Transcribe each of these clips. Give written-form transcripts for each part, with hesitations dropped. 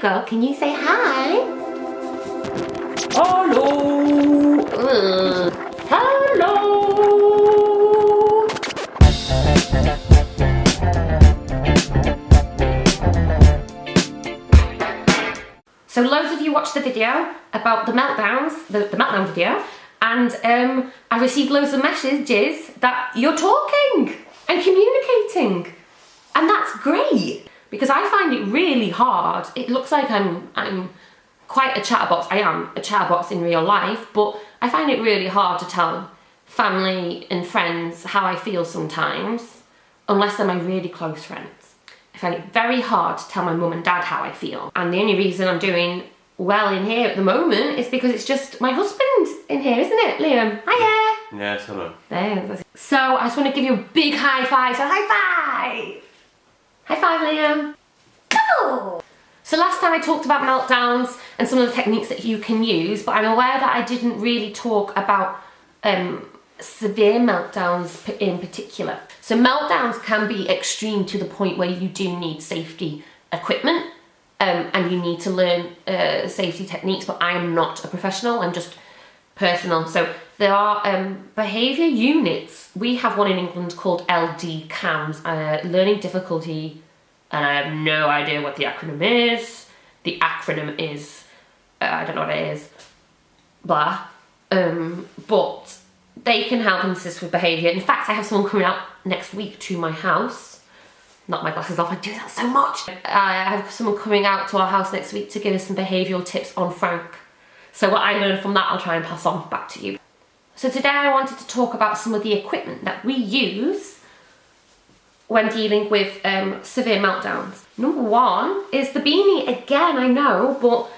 little girl, can you say hi? Hello! Hello! So loads of you watched the video about the Meltdowns, the Meltdown video, and I received loads of messages that you're talking and communicating, and that's great because I find it really hard. It looks like I'm quite a chatterbox. I am a chatterbox in real life, but I find it really hard to tell family and friends how I feel sometimes, unless they're my really close friends. I find it very hard to tell my mum and dad how I feel. And the only reason I'm doing well in here at the moment is because it's just my husband in here, isn't it, Liam? Hiya! Yes, hello. There. So I just want to give you a big high five. So high five! High five, Liam. Go! So last time I talked about meltdowns and some of the techniques that you can use, but I'm aware that I didn't really talk about severe meltdowns in particular. So meltdowns can be extreme to the point where you do need safety equipment and you need to learn safety techniques, but I am not a professional, I'm just personal. So there are behaviour units. We have one in England called LD CAMS, learning difficulty, and I have no idea what the acronym is. The acronym is, I don't know what it is, blah, but they can help and assist with behaviour. In fact, I have someone coming out next week to my house. Knock my glasses off, I do that so much. I have someone coming out to our house next week to give us some behavioural tips on Frank. So what I learned from that, I'll try and pass on back to you. So today I wanted to talk about some of the equipment that we use when dealing with severe meltdowns. Number one is the beanie. Again, I know, but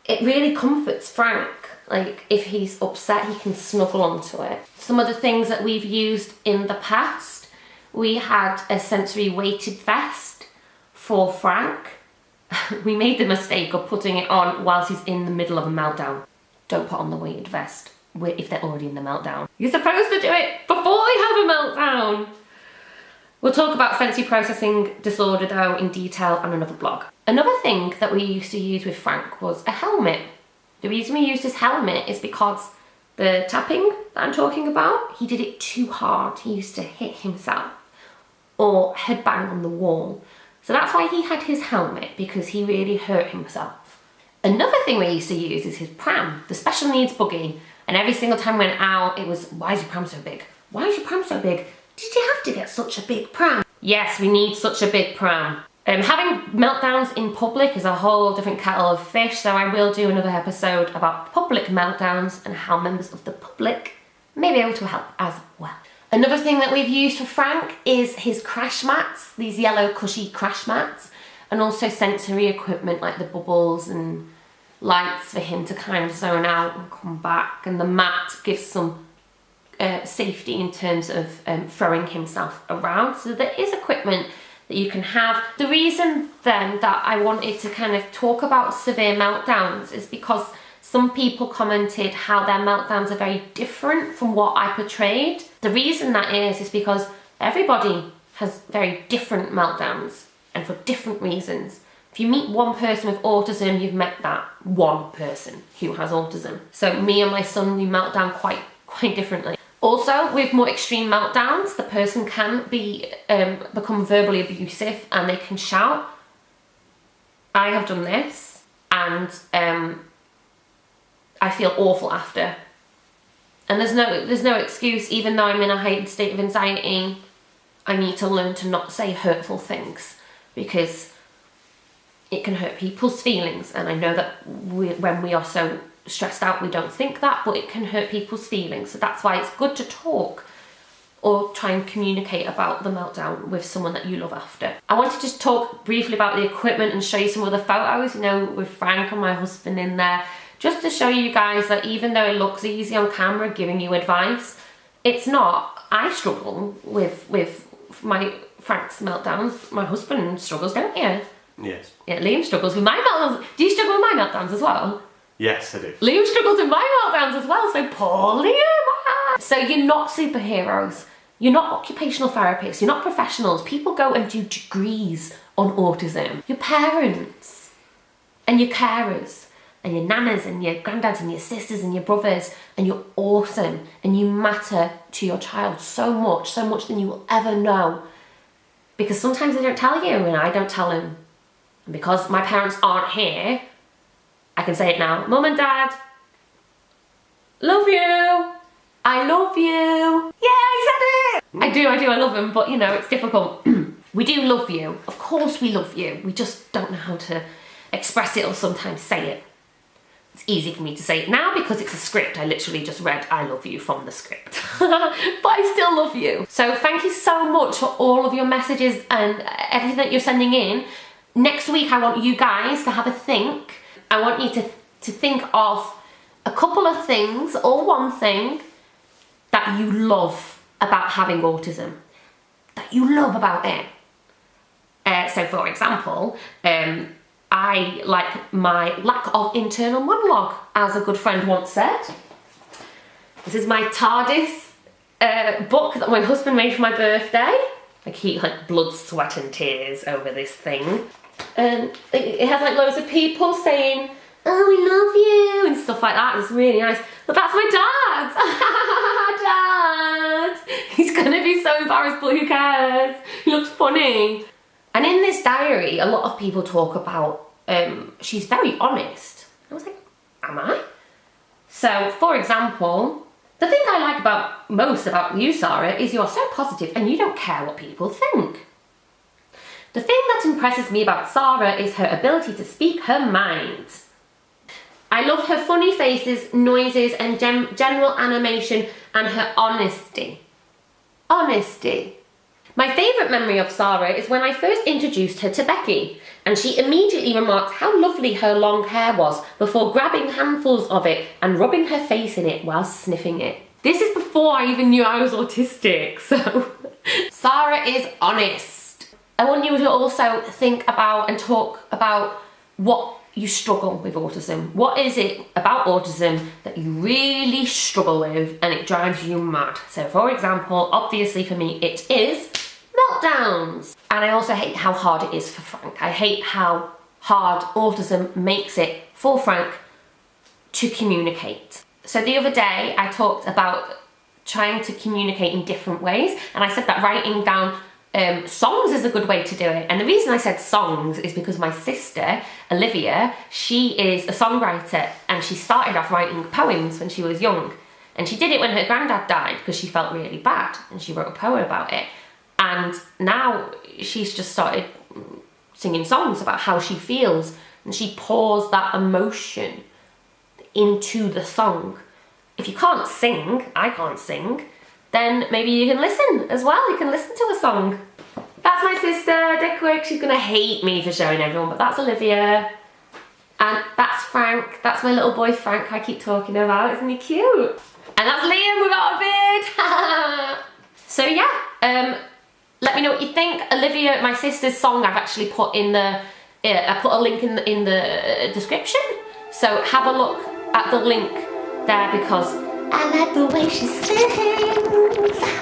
it really comforts Frank. Like, if he's upset, he can snuggle onto it. Some of the things that we've used in the past, we had a sensory weighted vest for Frank. We made the mistake of putting it on whilst he's in the middle of a meltdown. Don't put on the weighted vest if they're already in the meltdown. You're supposed to do it before they have a meltdown. We'll talk about sensory processing disorder though in detail on another blog. Another thing that we used to use with Frank was a helmet. The reason we used his helmet is because the tapping that I'm talking about, he did it too hard. He used to hit himself or headbang on the wall. So that's why he had his helmet, because he really hurt himself. Another thing we used to use is his pram, the special needs buggy. And every single time we went out, it was, why is your pram so big? Why is your pram so big? Did you have to get such a big pram? Yes, we need such a big pram. Having meltdowns in public is a whole different kettle of fish, so I will do another episode about public meltdowns and how members of the public may be able to help as well. Another thing that we've used for Frank is his crash mats, these yellow cushy crash mats, and also sensory equipment like the bubbles and lights for him to kind of zone out and come back, and the mat gives some safety in terms of throwing himself around. So there is equipment that you can have. The reason then that I wanted to kind of talk about severe meltdowns is because some people commented how their meltdowns are very different from what I portrayed. The reason that is because everybody has very different meltdowns and for different reasons. If you meet one person with autism, you've met that one person who has autism. So me and my son, we melt down quite differently. Also, with more extreme meltdowns, the person can become verbally abusive and they can shout. I have done this and I feel awful after. And there's no excuse. Even though I'm in a heightened state of anxiety, I need to learn to not say hurtful things because it can hurt people's feelings. And I know that when we are so stressed out, we don't think that, but it can hurt people's feelings. So that's why it's good to talk or try and communicate about the meltdown with someone that you love after. I want to just talk briefly about the equipment and show you some of the photos, you know, with Frank and my husband in there, just to show you guys that even though it looks easy on camera giving you advice, it's not. I struggle with my Frank's meltdowns. My husband struggles, don't you? Yes. Yeah, Liam struggles with my meltdowns. Do you struggle with my meltdowns as well? Yes, I do. Liam struggles with my meltdowns as well, so poor Liam. So you're not superheroes. You're not occupational therapists. You're not professionals. People go and do degrees on autism. Your parents. and your carers and your nanas and your granddads and your sisters and your brothers, and you're awesome and you matter to your child so much than you will ever know. Because sometimes they don't tell you, and I don't tell them. And because my parents aren't here, I can say it now. Mum and Dad, love you. I love you. Yeah, I said it. I do, I love them, but you know, it's difficult. We do love you. Of course we love you. We just don't know how to express it or sometimes say it. It's easy for me to say it now because it's a script. I literally just read I love you from the script. But I still love you. So thank you so much for all of your messages and everything that you're sending in. Next week I want you guys to have a think. I want you to think of a couple of things or one thing that you love about having autism. That you love about it. So for example, I like my lack of internal monologue, as a good friend once said. This is my TARDIS book that my husband made for my birthday. I keep like blood, sweat and tears over this thing. And it has like loads of people saying, oh, we love you and stuff like that. It's really nice. But that's my dad. Dad. He's gonna be so embarrassed, but who cares? He looks funny. And in this diary, a lot of people talk about, she's very honest. I was like, am I? So, for example, the thing I like most about you, Sarah, is you're so positive and you don't care what people think. The thing that impresses me about Sarah is her ability to speak her mind. I love her funny faces, noises and general animation and her honesty. Honesty. My favourite memory of Sarah is when I first introduced her to Becky, and she immediately remarked how lovely her long hair was before grabbing handfuls of it and rubbing her face in it while sniffing it. This is before I even knew I was autistic, so Sarah is honest. I want you to also think about and talk about what you struggle with autism. What is it about autism that you really struggle with and it drives you mad? So for example, obviously for me it is meltdowns. And I also hate how hard it is for Frank. I hate how hard autism makes it for Frank to communicate. So the other day I talked about trying to communicate in different ways, and I said that writing down songs is a good way to do it. And the reason I said songs is because my sister, Olivia, she is a songwriter and she started off writing poems when she was young. And she did it when her granddad died because she felt really bad and she wrote a poem about it. And now she's just started singing songs about how she feels, and she pours that emotion into the song. If you can't sing, I can't sing, then maybe you can listen as well. You can listen to a song. That's my sister, dead quick. She's gonna hate me for showing everyone, but that's Olivia. And that's Frank. That's my little boy Frank I keep talking about. Isn't he cute? And that's Liam without a beard. So yeah, let me know what you think. Olivia, my sister's song, I've actually put in the, I put a link in the description. So have a look at the link there because I like the way she sings.